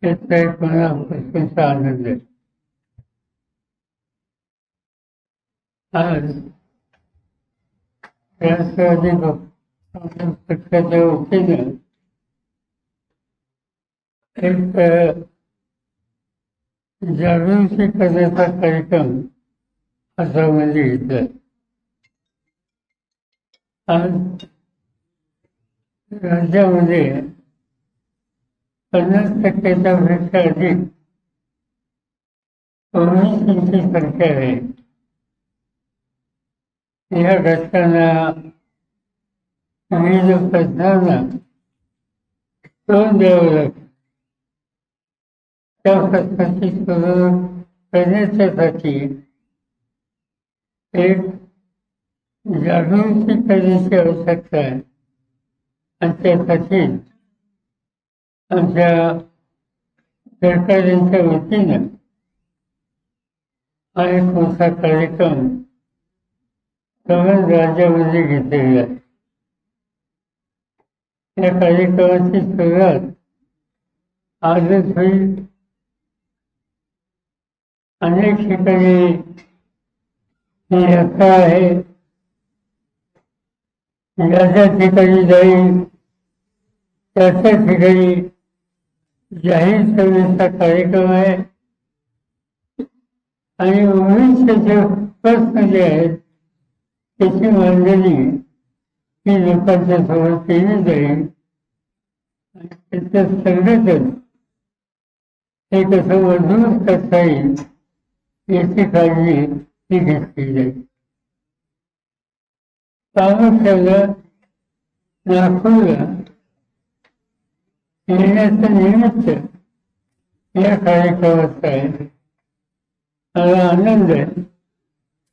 याचा एक मला प्रश्नाचा आनंद आहे. आज राष्ट्रवादी काँग्रेस पक्षाच्या वतीनं एक जागृती करण्याचा कार्यक्रम आसाममध्ये घेतला. आज राज्यामध्ये 50%च्या पेक्षा अधिक ओबीसींची संख्या आहे. या घटकांना विविध प्रश्नांना तोंड द्यावं लागतं. त्या प्रश्नाची सोडवणूक करण्यासाठी एक जागृती करण्याची आवश्यकता आहे आणि त्यासाठी आमच्या सरकारांच्या वतीनं हा एक मोठा कार्यक्रम सगळ्या राज्यामध्ये घेतलेला आहे. या कार्यक्रमाची सुरुवात आजच होईल. अनेक ठिकाणी ही यात्रा आहे. ज्या ठिकाणी जाईल त्या ठिकाणी जाहीर सभेचा कार्यक्रम आहे आणि ओबीसीचे प्रश्न जे आहेत त्याची मांडणी ही लोकांच्या समोर केली जाईल आणि त्याचं संघटन हे कसं मजबूत करता येईल याची काळजी ही घेतली जाईल. प्रामुख्याने नागपूरला येण्याचं निमित्त या कार्यक्रमाचा आहे. मला आनंद आहे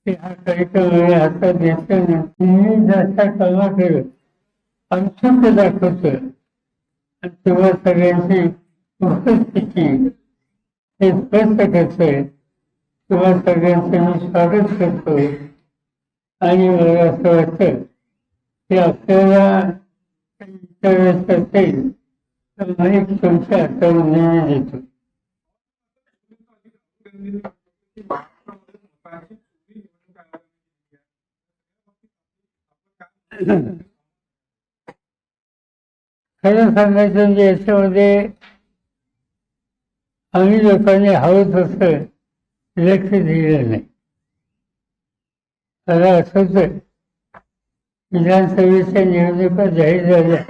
की हा कार्यक्रम हातात घेताना विविध अशा कामाकडे औत्सुक्य दाखवतं आणि तुम्हा सगळ्यांची उपस्थिती हे स्पष्ट करतोय. तुम्हा सगळ्यांचं मी स्वागत करतो आणि मला असं वाटतं की आपल्याला विचारायचं असेल तर माईक तुमच्या हातामध्ये देतो. खरं सांगायचं म्हणजे याच्यामध्ये आम्ही लोकांनी हवं तसं लक्ष दिलं नाही. मला आठवतंय विधानसभेच्या निवडणुका जाहीर झाल्या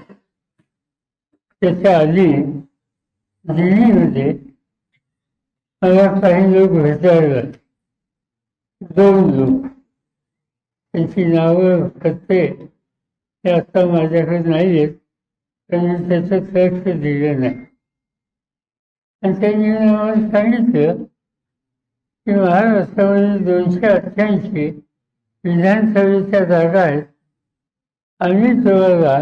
त्याच्या आधी दिल्लीमध्ये मला काही लोक भेटायला, 2 लोक, त्यांची नावं पत्ते ते आता माझ्याकडे नाही आहेत, पण मी त्याचं लक्ष दिलं नाही. आणि त्यांनी आम्हाला सांगितलं की महाराष्ट्रामध्ये 288 विधानसभेच्या जागा आहेत. आम्ही तुम्हाला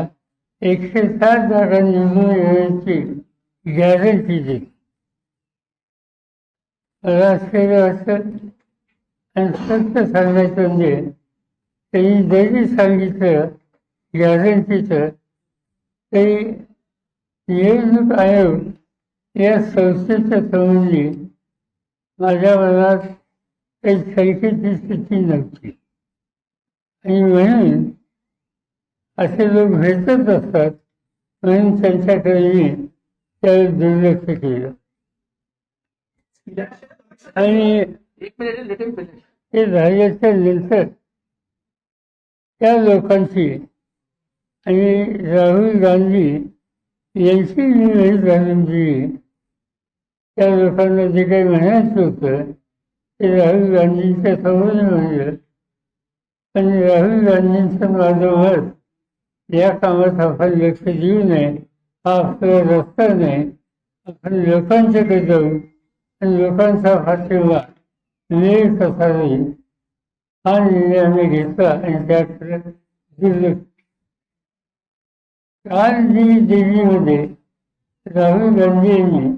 107 जागा निवडून येण्याची गॅरंटी देतो. मला आश्चर्य वाटतं आणि सत्य सांगायचं म्हणजे त्यांनी जरी सांगितलं गॅरंटीचं तरी निवडणूक आयोग या संस्थेच्या संबंधी माझ्या मनात काही शंकेची स्थिती नव्हती. आणि म्हणून असे लोक भेटत असतात म्हणून त्यांच्याकडे मी त्यावेळेस दुर्लक्ष केलं. आणि ते झाल्याच्या नंतर त्या लोकांची आणि राहुल गांधी यांची निवड घालून दिली. त्या लोकांना जे काही म्हणायचं होतं ते राहुल गांधींच्या समोर म्हणलं. आणि राहुल गांधींचं माझं मत या कामात आपण लक्ष देऊ नये, हा आपला रस्ता नाही. आपण लोकांच्याकडे जाऊ आणि लोकांचा पाठिंबा मिळेल कसा होईल हा निर्णय आम्ही घेतला आणि त्याकडे दुर्लक्ष. काल जी दिल्लीमध्ये राहुल गांधी यांनी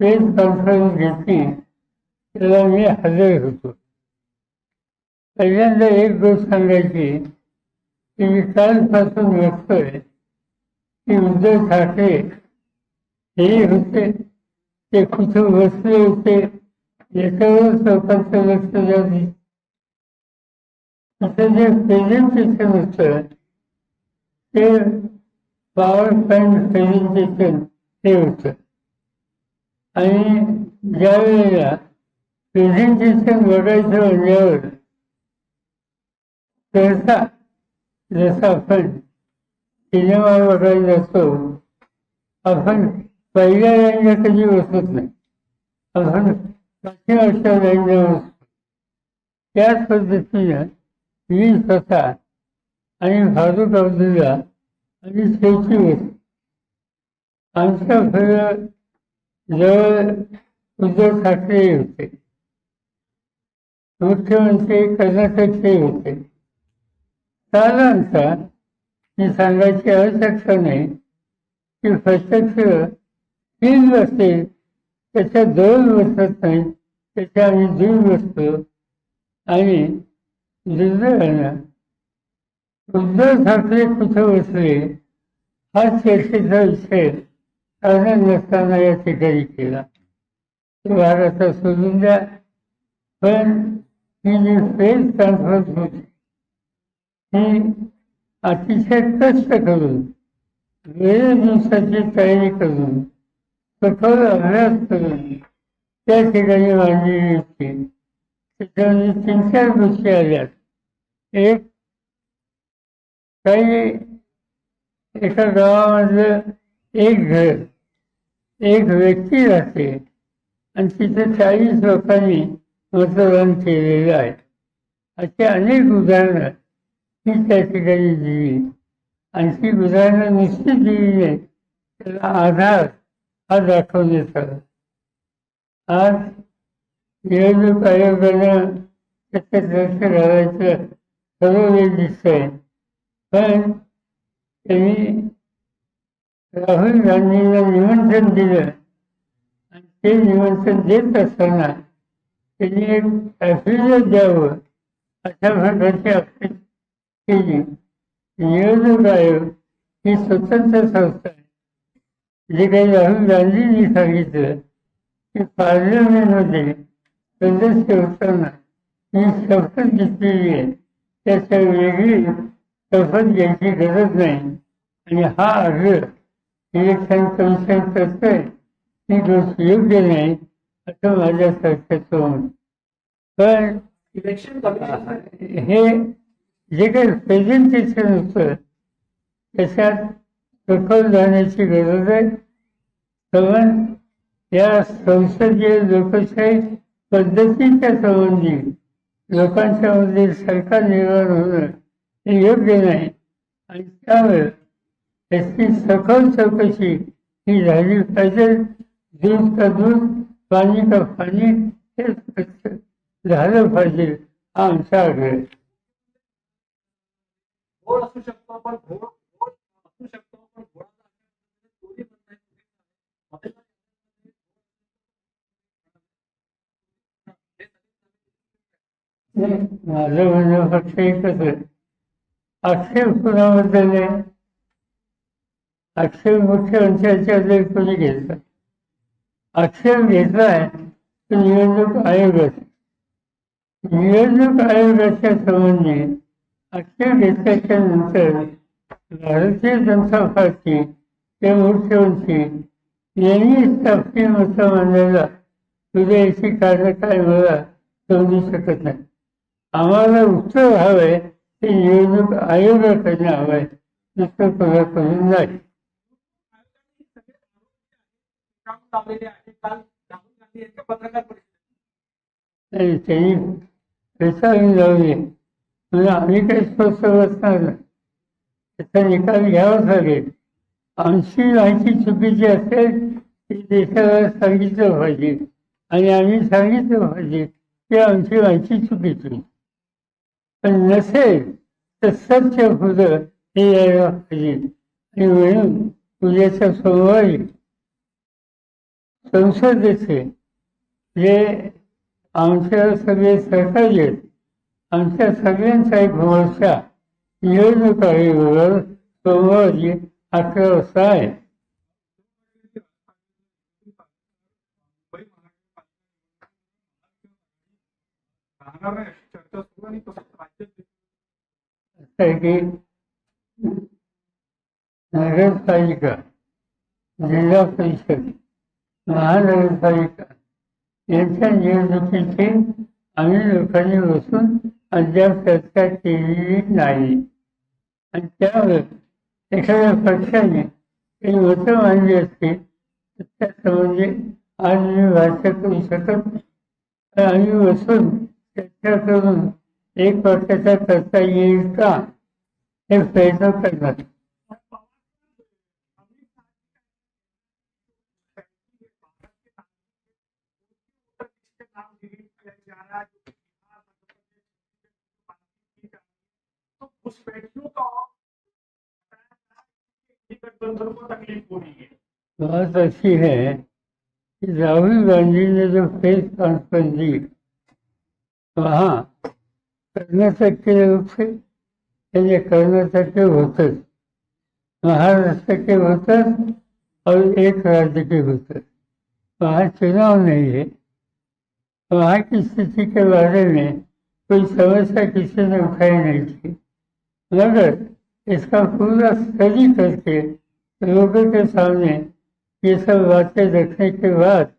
प्रेस कॉन्फरन्स घेतली त्याला मी हजर होतो. पहिल्यांदा एक गोष्ट सांगायची की मी कालपासून बघतोय की उद्धव ठाकरे हे होते ते कुठे बसले होते याच्यावरच लोकांचं लक्ष जाते. आता जे प्रेझेंटेशन होतं ते पॉवर पॉईंट प्रेझेंटेशन हे होतं. आणि ज्या वेळेला प्रेझेंटेशन बघायचं म्हणल्यावर सहसा जसं आपण सिनेमा बघायला जातो, आपण पहिल्या लाईनला कधी बसत नाही, आपण पाठीमागच्या लाईनला बसतो. त्याच पद्धतीनं मी स्वतः आणि फारुख अब्दुल्ला आणि शेवटी बसतो. आमच्या घरात जवळ उद्धव ठाकरे होते, मुख्यमंत्री कर्नाटकचे होते. साधारणतः मी सांगायची आवश्यकता नाही की प्रत्यक्ष 3 बसते त्याच्या 2 बसत नाही, त्याच्या आम्ही 2 बसतो. आणि दुर्दैवानं उद्धव ठाकरे कुठे बसले हा चर्चेचा विषय कारण नसताना या ठिकाणी केला. तो भारतात सोडून द्या. पण ही जी प्रेस कॉन्फरन्स होती ही अतिशय कष्ट करून वेळ दिवसाची तयारी करून सखोल अभ्यास करून त्या ठिकाणी मांडलेली होती. त्याच्यामध्ये 3-4 गोष्टी आल्यात. एक, काही एका गावामधलं एक घर, एक व्यक्ती राहते आणि तिथे 40 लोकांनी मतदान केलेलं आहे. अशी अनेक उदाहरणं ही त्या ठिकाणी दिली. आणि ती उदाहरणं निश्चित दिली नाही, त्याला आधार हा दाखवण्यात आला. आज निवडणूक आयोगानं त्याच्यात लक्ष घालायचं ठरवलेलं दिसतंय. पण त्यांनी राहुल गांधींना निमंत्रण दिलं आणि ते निमंत्रण देत असताना त्यांनी एक ॲफिडेव्हिट द्यावं अशा प्रकारची अपेक्षा केली. निवडणूक आयोग ही स्वतंत्र संस्था आहे. जे काही राहुल गांधींनी सांगितलं की पार्लमेंटमध्ये सदस्य होताना ही शपथ घेतलेली आहे, त्याच्या वेगळी शपथ घ्यायची गरज नाही. आणि हा अर्ज इलेक्शन कमिशन करतोय ही गोष्ट योग्य नाही असं माझ्या सरकारचं मत. पण इलेक्शन हे जे काही प्रेझेंटेशन होतं त्याच्यात सखोल जाण्याची गरज आहे. कारण या संसदीय लोकशाही पद्धतीच्या संबंधी लोकांच्या मध्ये सरकार निर्माण होणं हे योग्य नाही. आणि त्यामुळे त्याची सखोल चौकशी ही झाली पाहिजे. दूध का दूध, पाणी का पाणी हे झालं पाहिजे हा आमचा आग्रह. गोड असू शकतो पण गोड असू शकतो पण गोड माझं म्हणणं फक्त एकच आहे, आक्षेप कुणाबद्दल आहे? आक्षेप मुख्यमंत्र्यांच्या कोणी घेतला? आक्षेप घेतलाय तो निवडणूक आयोगाचा. निवडणूक आयोगाच्या संबंधी आक्षेप घेतल्याच्या नंतर भारतीय जनता पार्टी ते मुख्यमंत्री यांनी आपली मतं मांडायला तुझ्या याची कारण काय मला समजू शकत नाही. आम्हाला उत्तर हवंय ते निवडणूक आयोगाकडनं हवंय, दुसरं कोणाकडून नाही. त्यांनी विचारून लावले म्हणजे आम्ही काही स्वस्थ बसणार नाही, त्याचा निकाल घ्यावाच लागेल. आमची माहिती चुकीची असेल ती देशाला सांगितलं पाहिजे आणि आम्ही सांगितलं पाहिजे की आमची माहिती चुकीची. पण नसेल तर सत्य पुढं हे यायला पाहिजे. आणि म्हणून उद्याच्या सोमवारी संसदेचे जे आमच्या सगळे सहकारी आहेत, आमच्या सगळ्यांचा एक मोर्चा निवडणूक आयोगावर सोमवारी 11 वाजता आहे. जाणार नाही अशी चर्चा सुरू आहे आणि तसंच राज्यात असं आहे की नगरपालिका, जिल्हा परिषद, महानगरपालिका यांच्या निवडणुकीची आम्ही लोकांनी बसून अद्याप चर्चा केलेली नाही. आणि त्यावर एखाद्या पक्षाने काही मतं मांडली असतील तर त्या संबंधी आज मी भाष्य करू शकत नाही. तर आम्ही बसून चर्चा करून एक पक्षाचा करता येईल का हे प्रयत्न करणार. तो घुसपैठियों का गठबंधन को तकलीफ हो रही है। बात अच्छी है कि राहुल गांधी ने जो प्रेस कॉन्फ्रेंस दी वहाँ कर्नाटक के लोग थे, यानी कर्नाटक के वोटर्स, महाराष्ट्र के वोटर्स और एक राज्य के वोटर्स। वहाँ चुनाव नहीं है, वहाँ की स्थिति के बारे में कोई समस्या किसी ने उठाई नहीं थी, मगर इसका पूरा स्टडी करके लोगों के सामने ये सब बातें रखने के बाद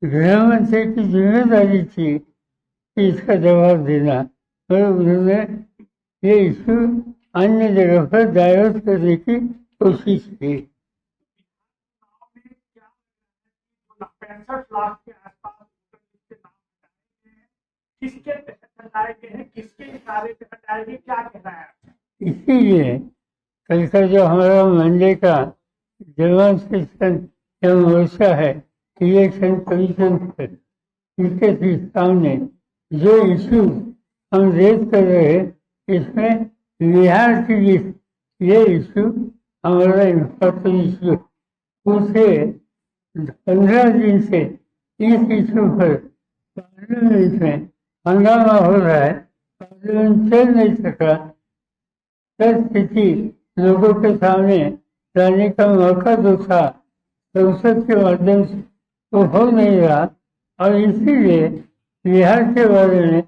गृह मंत्री की जिम्मेदारी थी कि इसका जवाब देना, और उन्होंने ये इशू अन्य जगह पर डाइवर्ट करने की कोशिश की। 65 लाख के आसपास के नाम हटाए गए हैं, किसके तहत हटाए गए हैं, किसके इशारे पे हटाए गए, क्या कहना है? इसीलिए कल का जो हमारा मंडे का डेमोन्स्ट्रेशन या मोर्चा है इलेक्शन कमीशन पर, इनके सामने जो इशू हम रेज कर रहे हैं इसमें बिहार की लिस्ट, ये इशू हमारा इम्पोर्टेंट इशू, उसे 15 दिन से इस इशू पर पार्लियामेंट में हंगामा हो रहा है, पार्लियामेंट चल नहीं सका, स्थिति लोगों के सामने लाने का मौका जो था संसद के माध्यम से वो हो नहीं रहा, और इसीलिए बिहार के बारे में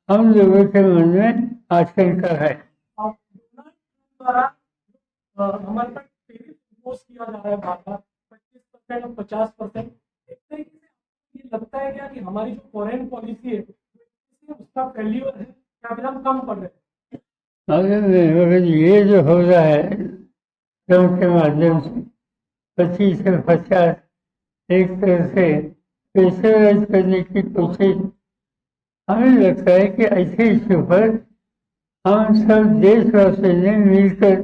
हम लोगों के मन में आशंका है। हमारे पास इम्पोज किया जा रहा है बार-बार 25% और 50%, एक तरीके से ये लगता है क्या कि हमारी जो फॉरेन पॉलिसी है उसका फेल्यूर है या फिर हम कम पड़ रहे हैं? मगर ये जो हो रहा है लोगों के माध्यम से 25 से 50 एक तरह से प्रेशराइज करने की कोशिश, हमें लगता है कि ऐसे इश्यू पर हम सब देशवासियों ने मिलकर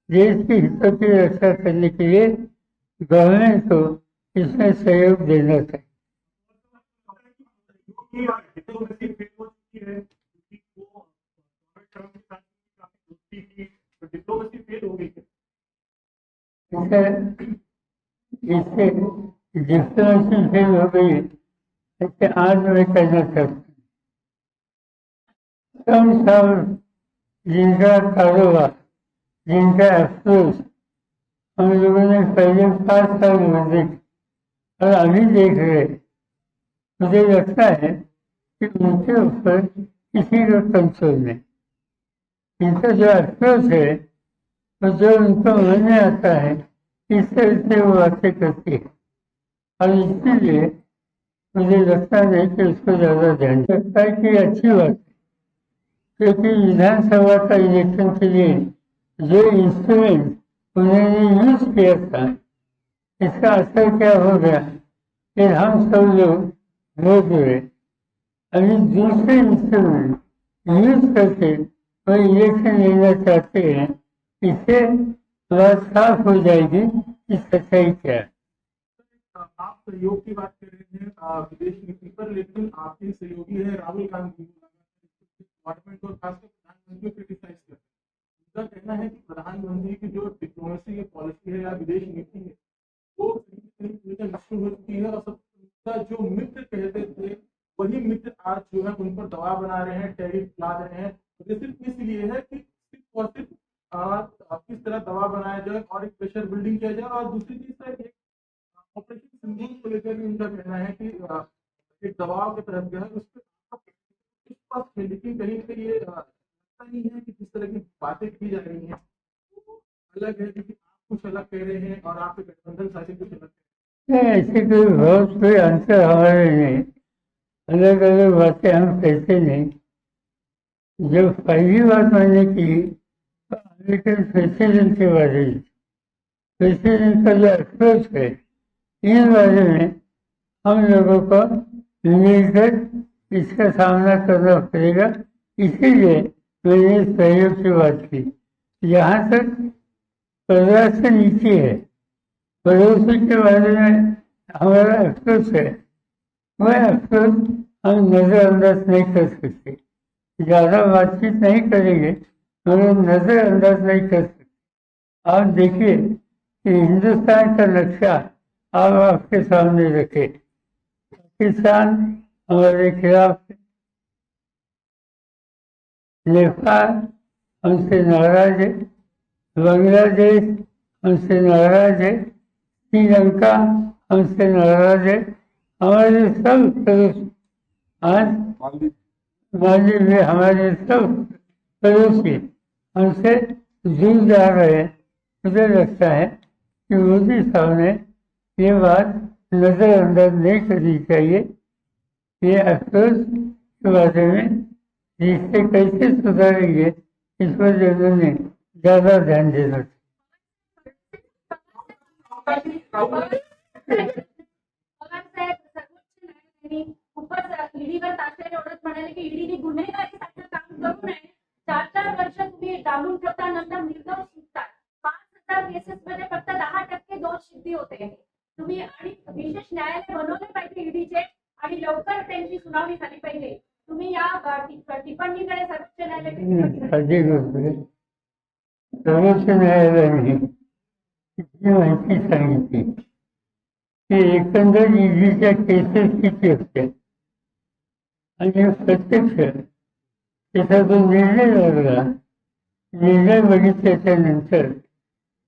देश के हितों की रक्षा करने के लिए गवर्नमेंट को इसमें सहयोग देना चाहिए। इससे डिप्लोमेसी फेल हो गई, ऐसे आज मैं कहना चाहता हूँ कम सब जिनका कारोबार, जिनका अफसोस हम लोगों ने पहले 5 साल में देखा और अभी देख रहे, मुझे लगता है कि उनके ऊपर किसी का कंट्रोल नहीं। इनका जो अफसोस है तो जो उनको मन में आता है इस तरह से वो बातें करती है, और इसीलिए मुझे लगता नहीं कि उसको ज़्यादा ध्यान रखता है कि अच्छी बात है, क्योंकि विधानसभा का इलेक्शन के लिए जो इंस्ट्रूमेंट उन्होंने यूज किया था इसका असर क्या हो गया, फिर हम सब लोग वोट हुए। अभी दूसरे इंस्ट्रूमेंट यूज करके वो इलेक्शन लेना चाहते हैं, इससे बात साफ हो जाएगी कि सच्चाई क्या है। आप सहयोग की बात कर रहे हैं विदेश नीति पर, लेकिन आपके सहयोगी है राहुल गांधी डिपार्टमेंट और खासकर प्रधानमंत्री को क्रिटिसाइज करते हैं। उनका कहना है कि प्रधानमंत्री की जो डिप्लोमेसी की पॉलिसी है या विदेश नीति है वो नष्ट हो चुकी है, और सबका जो मित्र कहते थे वही मित्र आज जो है उन पर दबाव बना रहे हैं, टैरिफ ला रहे हैं। ये सिर्फ इसलिए है कि सिर्फ और सिर्फ किस तरह दबाव बनाया जाए और एक प्रेशर बिल्डिंग किया जाए। और दूसरी चीज है एक ऑपरेशन सिंदूर को लेकर भी उनका कहना है कि एक दबाव की तरफ जो है उस पर पास है, लेकिन कहीं पे ये लगता नहीं है कि जिस तरह की बातें की जा रही हैं वो अलग है, क्योंकि आप कुछ अलग कह रहे हैं और आप गठबंधन साथी कुछ अलग कह नहीं, ऐसे कोई बहुत कोई अंतर हमारे नहीं, अलग अलग बातें हम कहते नहीं। जब पहली बात मैंने की तो अमेरिकन प्रेसिडेंट के बारे में, प्रेसिडेंट का जो अप्रोच है इन बारे में हम लोगों को मिलकर इसका सामना करना पड़ेगा। इसीलिए मैंने इस सहयोग की बात की। जहाँ तक परराष्ट्र नीति है, पड़ोसी के बारे में हमारा अप्रोच है, वह अप्रोच हम नज़रअंदाज नहीं कर सकते। ज़्यादा बातचीत नहीं करेंगे मगर नज़रअंदाज नहीं कर सकते। आप देखिए कि हिंदुस्तान का नक्शा आप आपके सामने रखे, पाकिस्तान हमारे खिलाफ है, नेपाल हमसे नाराज है, बांग्लादेश हमसे नाराज है, श्रीलंका हमसे नाराज है। हमारे सब पड़ोसी आज मालदीव में हमारे सब पड़ोसी हमसे दूर जा रहे हैं। मुझे लगता है कि मोदी साहब ने ये बात नज़रअंदाज नहीं करनी चाहिए। ये अफसोस के बारे में जिससे कैसे सुधारेंगे इस पर उन्होंने ज़्यादा ध्यान देना चाहिए। ईडीवर तात्याने ओढत म्हणाले की ईडीने गुन्हेगारीसारखं काम करू नये. 4 वर्ष तुम्ही डालून ठेवता, नंतर निर्दोष सुटतात. 5,000 केसेसमध्ये फक्त 10% दोष सिद्धी होते. तुम्ही आणि विशेष न्यायालय बनवले पाहिजे ईडीचे आणि लवकर त्यांची सुनावणी झाली पाहिजे. तुम्ही या टिप्पणीकडे सर्वोच्च न्यायालयाने सर्वोच्च न्यायालयाने किती माहिती सांगितली की एकंदर ईडीच्या केसेस किती होत्या आणि प्रत्यक्ष त्याचा जो निर्णय लागला, निर्णय बघितल्याच्या नंतर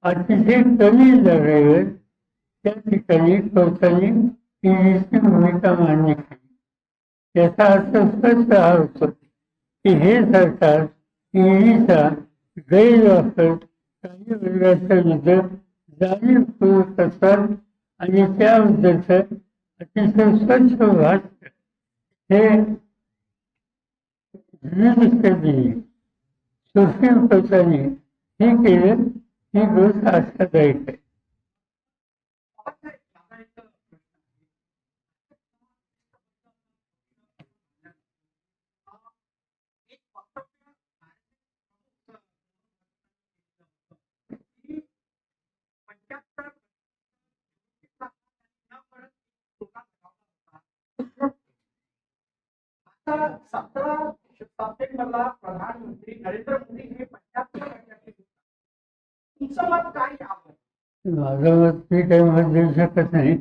अतिशय कमी जागेवर त्या ठिकाणी कोर्टाने ईडीची भूमिका मान्य केली. याचा अर्थ स्पष्ट हा होतो की हे सरकार ईडीचा गैरवापर काही वर्गाच्या विरुद्ध जाणीवपूर्वक करतात आणि त्याबद्दलचं अतिशय स्वच्छ भाष्य हे सुप्रीम कोर्टाने हे केलं, ही गोष्ट आशादायक आहे. सप्टेंबरला प्रधानमंत्री नरेंद्र मोदी हे 75 तुमचं मत काय आहे? माझं मत मी काही मत देऊ शकत नाही,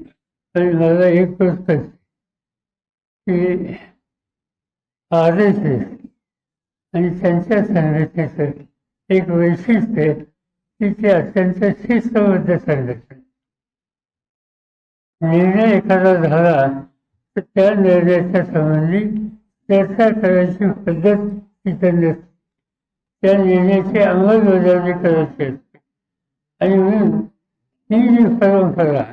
पण मला एक गोष्ट की RSS आणि त्यांच्या संघटनेचं एक वैशिष्ट्य आहे की ते अत्यंत शिस्तबद्ध संघटना. निर्णय एखादा झाला तर त्या निर्णयाच्या संबंधी चर्चा करायची पद्धत तिथं नसते. त्या निर्णयाची अंमलबजावणी करायची असते आणि म्हणून ही जी परंपरा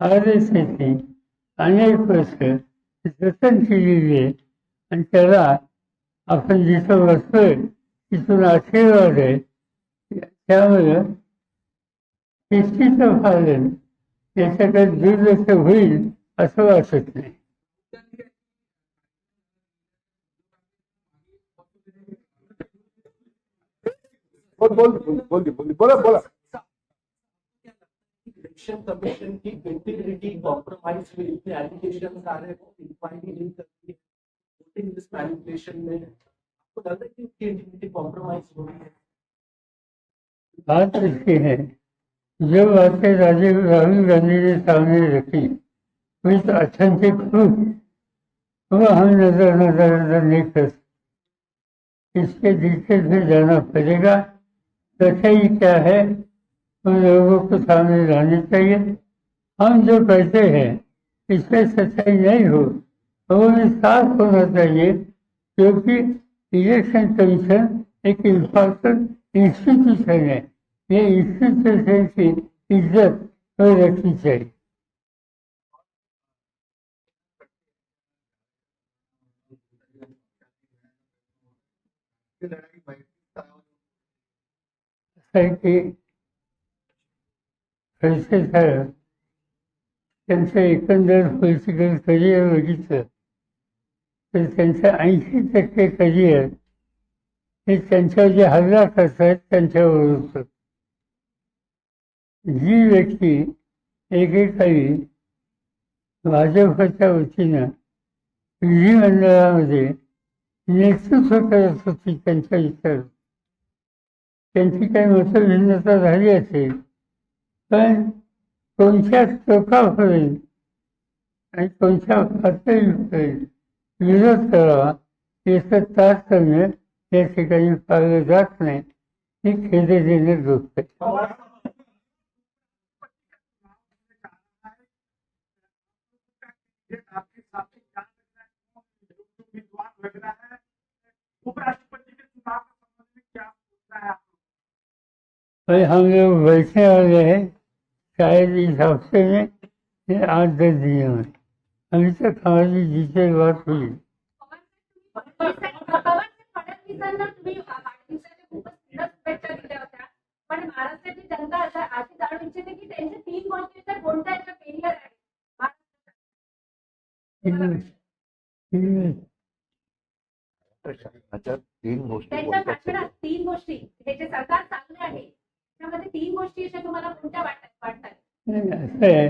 RSSने अनेक वर्ष जतन केलेली आहे आणि त्याला आपण जिथं बसतोय तिथून आशीर्वाद आहे. त्यामुळं शिस्तीचं पालन याच्याकडे दुर्लक्ष होईल असं वाटत नाही. बोला. इलेक्शन कमीशन की इंटीग्रिटी कॉम्प्रोमाइज हुई, इतने एलिगेशंस आ रहे हैं, इंक्वायरी नहीं करती है वोटिंग लिस्ट मैनिपुलेशन में. आपको लगता है कि उसकी इंटीग्रिटी कॉम्प्रोमाइज हो रही है? बात इसकी है, जो बातें राहुल गांधी ने सामने रखी वही तो अथेंटिक प्रूफ, वो हम नजर नहीं कर सकते. इसके डिटेल में जाना पड़ेगा. सच्चाई क्या है उन लोगों को सामने लानी चाहिए. हम जो कहते हैं इसमें सच्चाई नहीं हो तो वो भी साफ होना चाहिए क्योंकि इलेक्शन कमीशन एक इम्पॉर्टेंट इंस्टीट्यूशन है, ये इंस्टीट्यूशन की इज्जत तो रखनी चाहिए। असं की खडसे साहेब त्यांचं एकंदर पॉलिटिकल करिअर बघितलं तर त्यांचं 80% करिअर हे त्यांच्यावर जे हल्ला करतात त्यांच्यावर होतं. जी व्यक्ती एकेकाळी भाजपच्या वतीनं विधिमंडळामध्ये नेतृत्व करत होती त्यांच्या विचार, त्यांची काही मतभिन्नता झाली असेल पण कोणत्या टोकापर्यंत आणि कोणत्या पातळीपर्यंत विरोध करावा याचं तारतम्य या ठिकाणी पाळलं जात नाही, ही खेदजनक गोष्ट आहे. भाई हम लोग बैठने वाले हैं, शायद इस हफ्ते में या 8-10 दिनों में। अभी तक हमारी डिटेल बात हुई। फडणवीसांना तुम्ही वाढदिवसाच्या खूपच सुंदर शुभेच्छा दिल्या होत्या, पण महाराष्ट्राची जनता आता अशी जाणून इच्छिते की त्यांच्या 3 गोष्टींचा कोणत्या याचा फेलियर आहे त्यांच्या भाषणात 3 गोष्टी हे जे सरकार चांगले आहे त्यामध्ये 3 गोष्टी अशा तुम्हाला कोणत्या वाटतात? असं आहे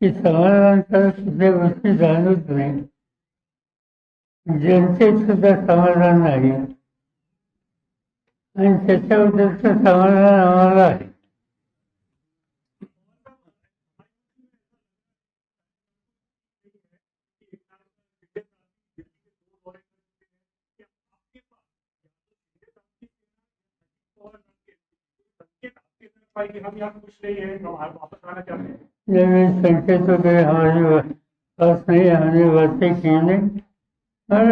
की समाधानकारक कुठल्या गोष्टी जाणवत नाही, जनतेत सुद्धा समाधान नाही आणि त्याच्याबद्दलचं समाधान आम्हाला आहे. संकेत वगैरह हमारे पास नहीं, हमने बातें की नहीं, और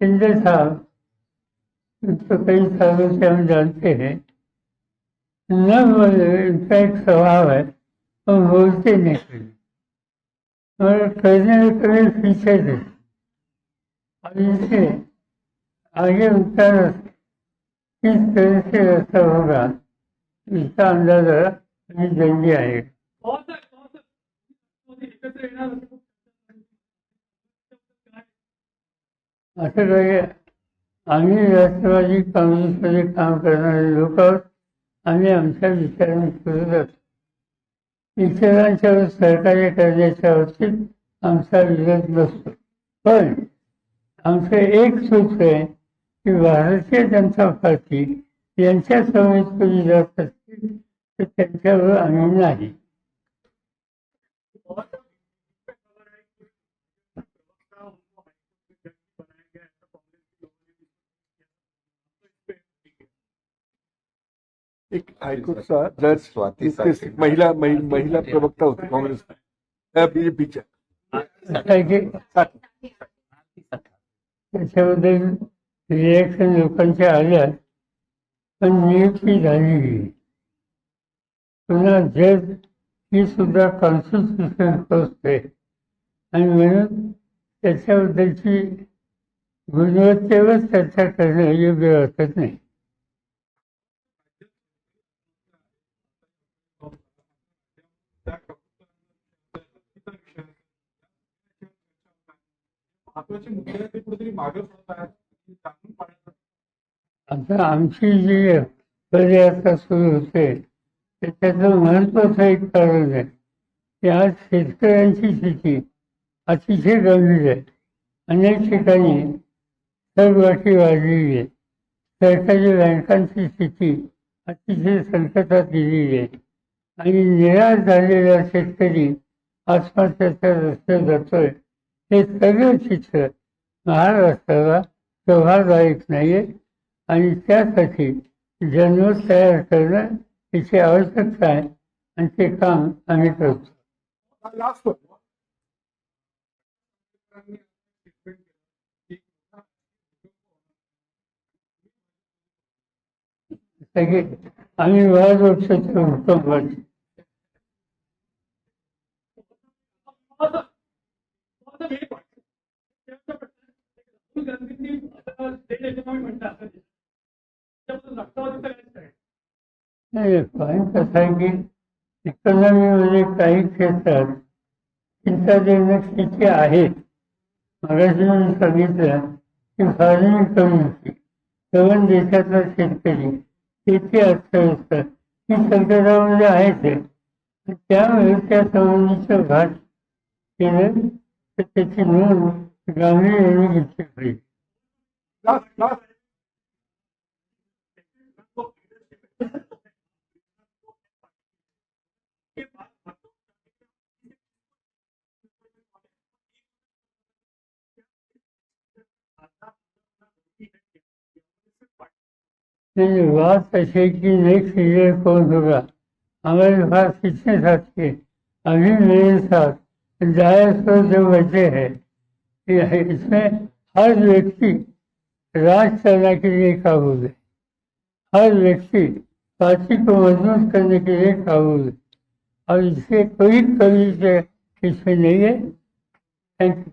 शिंदे साहब तो कई सालों से हम जानते हैं, न बोले, इनका एक स्वभाव है हम बोलते नहीं कभी और करने में कभी पीछे थे। अब इसे आगे उनका किस तरह से रास्ता होगा इसका अंदाजा अभी जल्दी आएगा. असं काही आम्ही राष्ट्रवादी काँग्रेसमध्ये काम करणारे लोक आहोत, आम्ही आमच्या विचाराने सुरू जातो. इतरांच्यावर सहकार्य करण्याच्या बाबतीत आमचा विरोध नसतो, पण आमचं एक सूत्र आहे की भारतीय जनता पार्टी यांच्या सवयीत कोणी जात असतील तर त्यांच्यावर आम्ही नाही. एक हायकोर्टचा जज महिला प्रवक्ता होती काँग्रेस बीजेपीच्या, त्याच्याबद्दल रिएक्शन लोकांच्या आल्या, पण नियुक्ती झाली. पुन्हा जज ही सुद्धा कॉन्स्टिट्युशनल पोस्ट आहे आणि म्हणून त्याच्याबद्दलची गुणवत्तेवर चर्चा करणं योग्य वाटत नाही. आता आमची जी पदयात्रा सुरू होते त्याच्याचं महत्वाचं एक कारण आहे की आज शेतकऱ्यांची स्थिती अतिशय गंभीर आहे. अनेक ठिकाणी थकबाकी वाढलेली आहे, सरकारी बँकांची स्थिती अतिशय संकटात गेलेली आहे आणि निराश झालेला शेतकरी आत्महत्याच्या रस्त्यावर जातोय. हे सगळं चित्र महाराष्ट्राला शोभादायक नाहीये आणि त्यासाठी जनमत तयार करणं याची आवश्यकता आहे आणि ते काम आम्ही करतो. सगळे आम्ही वाद होतो कुटुंबाची. नाही पण कसं आहे की इकॉनॉमीमध्ये काही क्षेत्रात चिंताजनक आहेत. मगाशी मी सांगितलं की फार्मिंग कम्युनिटी सर्व देशातला शेतकरी शेती अर्थव्यवस्था ही संकटामध्ये आहेच आहे. त्यामुळे त्या संबंधीचं घाट केलं तर त्याची नोंद गांभीर्याने घेतली पाहिजे. लास्ट नहीं बात ऐसे कि नेक्स्ट लीडर कौन होगा. हमारे पास कितने साथी हैं. अभी मेरे साथ 1,500 जो बचे हैं. इसमें हर व्यक्ति राज चलाने के लिए काबुल है. हर व्यक्ति पार्टी को मजबूत करने के लिए काबुल है. और इससे कोई कमी से इसमें नहीं है. Thank you.